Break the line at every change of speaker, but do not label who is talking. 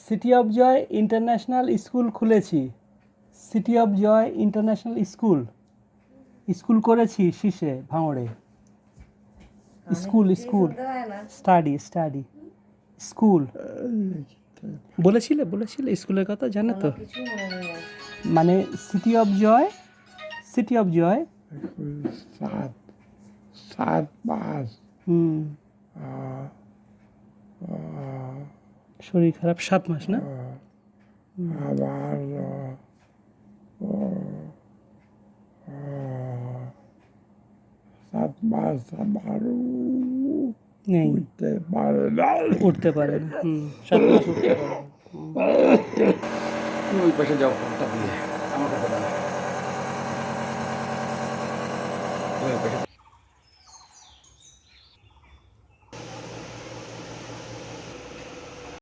City of joy international school খুলেছি। City of joy international school করেছি শীষে ভাঙড়ে। স্কুল স্টাডি স্কুল বলেছিলে স্কুলের কথা জানো তো? মানে সিটি অফ জয়
সাত মাস
শরীর খারাপ 7 মাস না?
আবার সাত মাস আবার
নেই,
উঠতে পারে না।
7 মাস উঠতে পারে না।
তুমি ওই পাশে যাও, ফোনটা দিয়ে আমার কথা দাও। তুমি ওই পাশে